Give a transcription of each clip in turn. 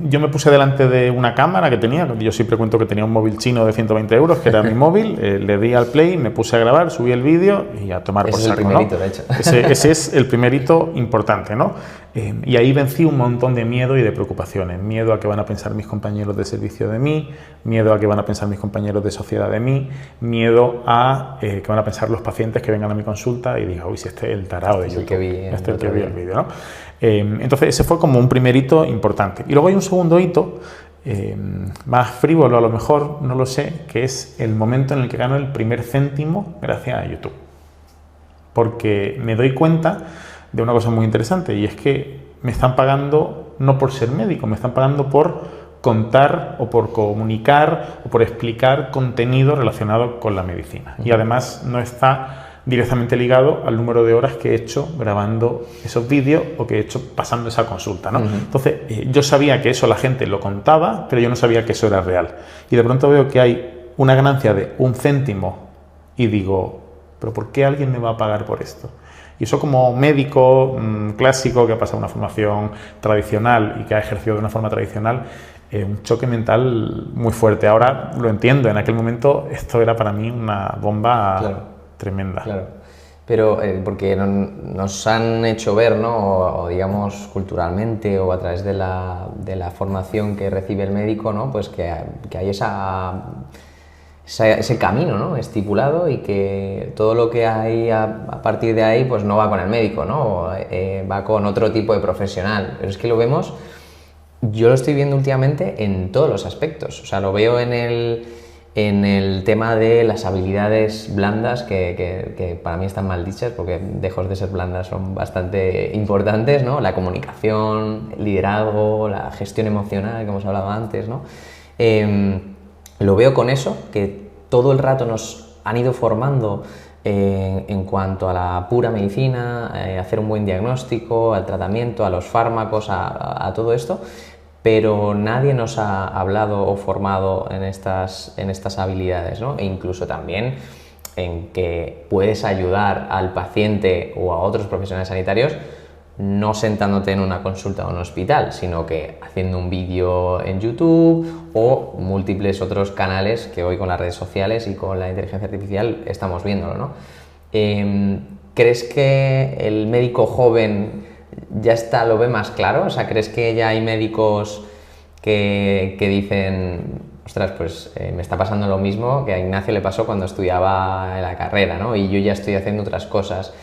Yo me puse delante de una cámara que tenía, yo siempre cuento que tenía un móvil chino de 120 euros, que era mi móvil, le di al play, me puse a grabar, subí el vídeo y a tomar por saco. Ese es el primer hito, de hecho. Ese es el primer hito importante, ¿no? Y ahí vencí un montón de miedo y de preocupaciones. Miedo a qué van a pensar mis compañeros de servicio de mí, miedo a qué van a pensar mis compañeros de sociedad de mí, miedo a qué van a pensar los pacientes que vengan a mi consulta y digan, uy, si este es el tarado de YouTube, este es el que vi el vídeo, ¿no? Entonces ese fue como un primer hito importante. Y luego hay un segundo hito, más frívolo a lo mejor, no lo sé, que es el momento en el que gano el primer céntimo gracias a YouTube. Porque me doy cuenta de una cosa muy interesante, y es que me están pagando no por ser médico, me están pagando por contar o por comunicar o por explicar contenido relacionado con la medicina. Y además no está directamente ligado al número de horas que he hecho grabando esos vídeos o que he hecho pasando esa consulta, ¿no? Entonces, yo sabía que eso la gente lo contaba, pero yo no sabía que eso era real. Y de pronto veo que hay una ganancia de 1 céntimo y digo, ¿pero por qué alguien me va a pagar por esto? Y eso, como médico clásico que ha pasado una formación tradicional y que ha ejercido de una forma tradicional, un choque mental muy fuerte. Ahora lo entiendo, en aquel momento esto era para mí una bomba, claro, tremenda. Claro. Pero porque nos han hecho ver, ¿no? O digamos culturalmente o a través de la formación que recibe el médico, ¿no? Pues que hay ese camino, ¿no? Estipulado, y que todo lo que hay a partir de ahí pues no va con el médico, ¿no? Va con otro tipo de profesional. Pero es que lo vemos, yo lo estoy viendo últimamente en todos los aspectos. O sea, lo veo en el tema de las habilidades blandas, que para mí están mal dichas, porque lejos de ser blandas son bastante importantes, ¿no? La comunicación, el liderazgo, la gestión emocional, que hemos hablado antes, ¿no? Lo veo con eso, que todo el rato nos han ido formando en cuanto a la pura medicina, hacer un buen diagnóstico, al tratamiento, a los fármacos, a todo esto, pero nadie nos ha hablado o formado en estas habilidades, ¿no? E incluso también en que puedes ayudar al paciente o a otros profesionales sanitarios no sentándote en una consulta o en un hospital, sino que haciendo un vídeo en YouTube o múltiples otros canales que hoy con las redes sociales y con la inteligencia artificial estamos viéndolo, ¿no? ¿Crees que el médico joven ya lo ve más claro? O sea, ¿crees que ya hay médicos que dicen, ostras, pues me está pasando lo mismo que a Ignacio le pasó cuando estudiaba en la carrera, ¿no? Y yo ya estoy haciendo otras cosas?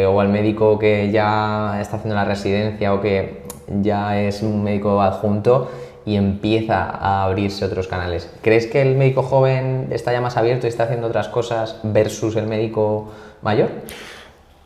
O al médico que ya está haciendo la residencia o que ya es un médico adjunto y empieza a abrirse otros canales. ¿Crees que el médico joven está ya más abierto y está haciendo otras cosas versus el médico mayor?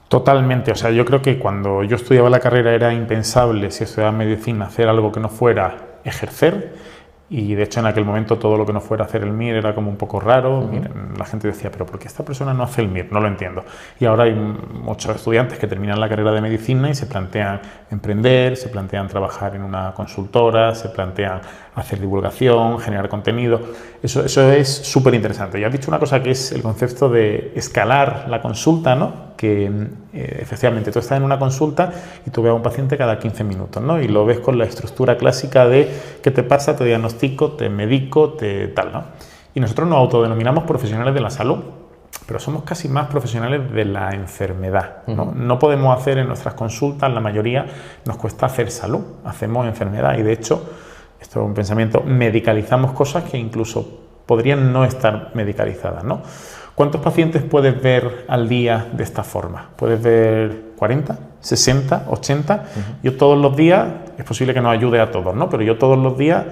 Totalmente. O sea, yo creo que cuando yo estudiaba la carrera era impensable, si estudiaba medicina, hacer algo que no fuera ejercer. Y de hecho en aquel momento todo lo que no fuera hacer el MIR era como un poco raro. Miren, la gente decía, pero ¿por qué esta persona no hace el MIR? No lo entiendo. Y ahora hay muchos estudiantes que terminan la carrera de medicina y se plantean emprender, se plantean trabajar en una consultora, se plantean hacer divulgación, generar contenido. Eso es súper interesante. Y has dicho una cosa que es el concepto de escalar la consulta, ¿no? Que efectivamente tú estás en una consulta y tú ves a un paciente cada 15 minutos, ¿no? Y lo ves con la estructura clásica de ¿qué te pasa? Te diagnostico, te medico, tal, ¿no? Y nosotros nos autodenominamos profesionales de la salud, pero somos casi más profesionales de la enfermedad, ¿no? No podemos hacer en nuestras consultas, la mayoría nos cuesta hacer salud, hacemos enfermedad, y de hecho, esto es un pensamiento, medicalizamos cosas que incluso podrían no estar medicalizadas, ¿no? ¿Cuántos pacientes puedes ver al día de esta forma? ¿Puedes ver 40, 60, 80? Yo todos los días, es posible que nos ayude a todos, ¿no? Pero yo todos los días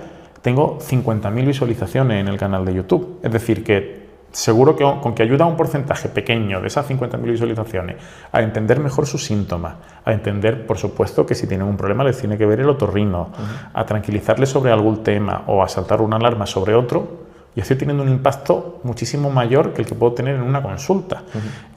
tengo 50.000 visualizaciones en el canal de YouTube. Es decir, que seguro que con que ayuda a un porcentaje pequeño de esas 50.000 visualizaciones a entender mejor sus síntomas, a entender, por supuesto, que si tienen un problema les tiene que ver el otorrino, a tranquilizarles sobre algún tema o a saltar una alarma sobre otro, y estoy teniendo un impacto muchísimo mayor que el que puedo tener en una consulta.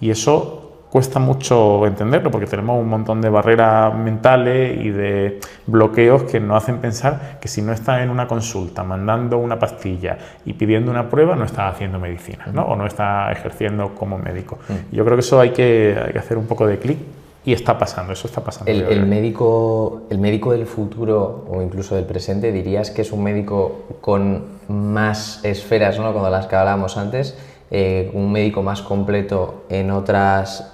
Y eso cuesta mucho entenderlo porque tenemos un montón de barreras mentales y de bloqueos que nos hacen pensar que si no estás en una consulta mandando una pastilla y pidiendo una prueba no estás haciendo medicina, ¿no? O no estás ejerciendo como médico. Yo creo que eso hay que hacer un poco de clic Y está pasando, eso está pasando. El médico del futuro o incluso del presente, ¿dirías que es un médico con más esferas, ¿no? Como las que hablábamos antes, un médico más completo en otras,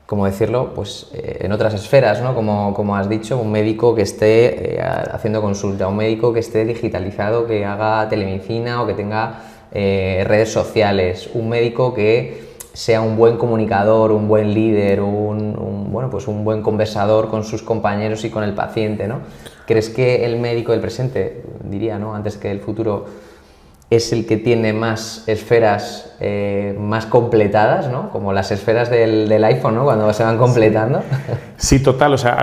¿cómo decirlo? Pues en otras esferas, ¿no? Como has dicho, un médico que esté haciendo consulta, un médico que esté digitalizado, que haga telemedicina o que tenga redes sociales, un médico que sea un buen comunicador, un buen líder, bueno, pues un buen conversador con sus compañeros y con el paciente, ¿no? ¿Crees que el médico del presente, diría, ¿no? Antes que el futuro, es el que tiene más esferas más completadas, ¿no? Como las esferas del iPhone, ¿no? Cuando se van completando. Sí, total, o sea,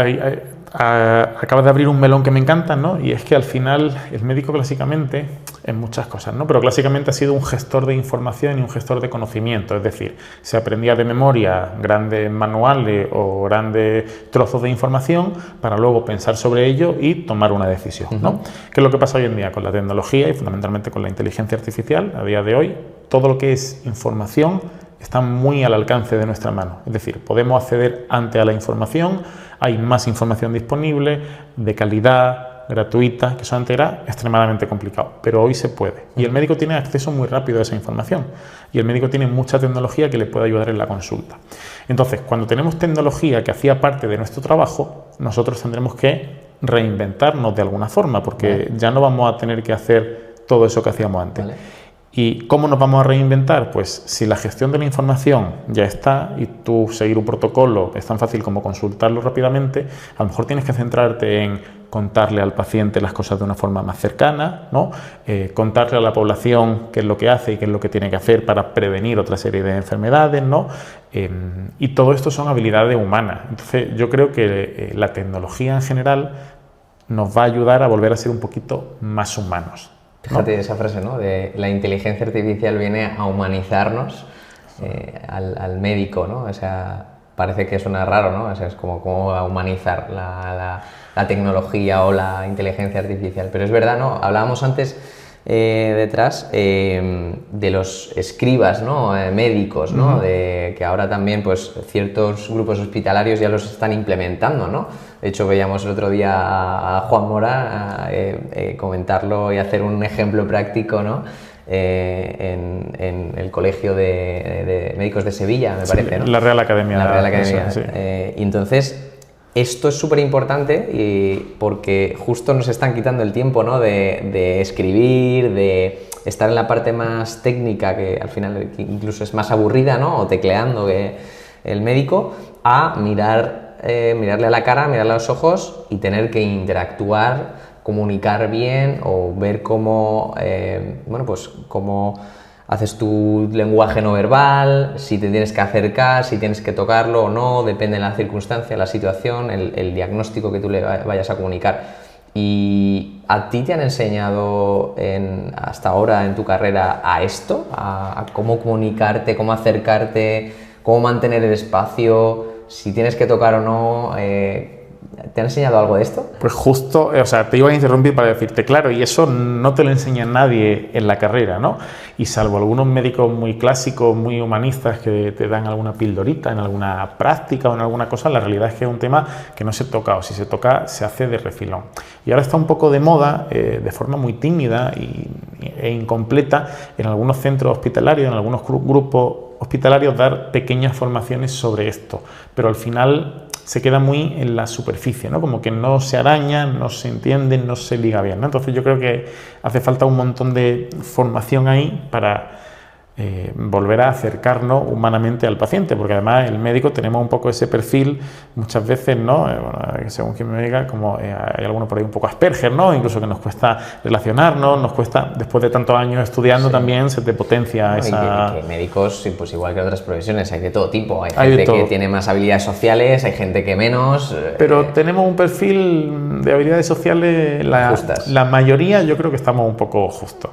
acabas de abrir un melón que me encanta, ¿no? Y es que al final el médico clásicamente, en muchas cosas, ¿no? Pero clásicamente ha sido un gestor de información y un gestor de conocimiento, es decir, se aprendía de memoria grandes manuales o grandes trozos de información para luego pensar sobre ello y tomar una decisión, ¿no? ¿Qué es lo que pasa hoy en día con la tecnología y fundamentalmente con la inteligencia artificial? A día de hoy, todo lo que es información está muy al alcance de nuestra mano, es decir, podemos acceder antes a la información, hay más información disponible, de calidad, gratuita, que eso antes era extremadamente complicado, pero hoy se puede. Y el médico tiene acceso muy rápido a esa información y el médico tiene mucha tecnología que le puede ayudar en la consulta. Entonces, cuando tenemos tecnología que hacía parte de nuestro trabajo, nosotros tendremos que reinventarnos de alguna forma, porque ya no vamos a tener que hacer todo eso que hacíamos antes. ¿Y cómo nos vamos a reinventar? Pues si la gestión de la información ya está y tú seguir un protocolo es tan fácil como consultarlo rápidamente, a lo mejor tienes que centrarte en contarle al paciente las cosas de una forma más cercana, ¿no? Contarle a la población qué es lo que hace y qué es lo que tiene que hacer para prevenir otra serie de enfermedades, ¿no? Y todo esto son habilidades humanas. Entonces yo creo que la tecnología en general nos va a ayudar a volver a ser un poquito más humanos. Fíjate esa frase, ¿no? De la inteligencia artificial viene a humanizarnos al médico, ¿no? O sea, parece que suena raro, ¿no? O sea, es como a humanizar la tecnología o la inteligencia artificial. Pero es verdad, ¿no? Hablábamos antes detrás de los escribas, ¿no? Médicos, ¿no? De que ahora también pues ciertos grupos hospitalarios ya los están implementando, ¿no? De hecho veíamos el otro día a Juan Mora comentarlo y hacer un ejemplo práctico, ¿no? En el Colegio de Médicos de Sevilla, me parece, ¿no? La Real Academia. La Real Academia. Eso, sí. Y entonces esto es súper importante porque justo nos están quitando el tiempo, ¿no? de escribir, de estar en la parte más técnica, que al final incluso es más aburrida, ¿no? O tecleando que el médico, a mirarle a la cara, mirarle a los ojos y tener que interactuar, comunicar bien o ver cómo, bueno, pues cómo haces tu lenguaje no verbal, si te tienes que acercar, si tienes que tocarlo o no, depende de la circunstancia, la situación, el diagnóstico que tú le vayas a comunicar. ¿Y a ti te han enseñado hasta ahora en tu carrera a esto? ¿A cómo comunicarte, cómo acercarte, cómo mantener el espacio, si tienes que tocar o no? ¿Te han enseñado algo de esto? Pues justo, o sea, te iba a interrumpir para decirte, claro, y eso no te lo enseña nadie en la carrera, ¿no? Y salvo algunos médicos muy clásicos, muy humanistas que te dan alguna pildorita en alguna práctica o en alguna cosa, la realidad es que es un tema que no se toca, o si se toca, se hace de refilón. Y ahora está un poco de moda, de forma muy tímida e incompleta, en algunos centros hospitalarios, en algunos grupos hospitalarios, dar pequeñas formaciones sobre esto, pero al final se queda muy en la superficie, ¿no? Como que no se araña, no se entiende, no se liga bien, ¿no? Entonces yo creo que hace falta un montón de formación ahí para volver a acercarnos humanamente al paciente, porque además el médico tenemos un poco ese perfil muchas veces, ¿no? Bueno, según quien me diga, como hay algunos por ahí un poco Asperger, ¿no? Incluso que nos cuesta relacionarnos, nos cuesta, después de tantos años estudiando, sí, también se te potencia esa... Y que médicos, pues igual que otras profesiones, hay de todo tipo, hay gente que tiene más habilidades sociales, hay gente que menos... Pero tenemos un perfil de habilidades sociales, la mayoría yo creo que estamos un poco justos.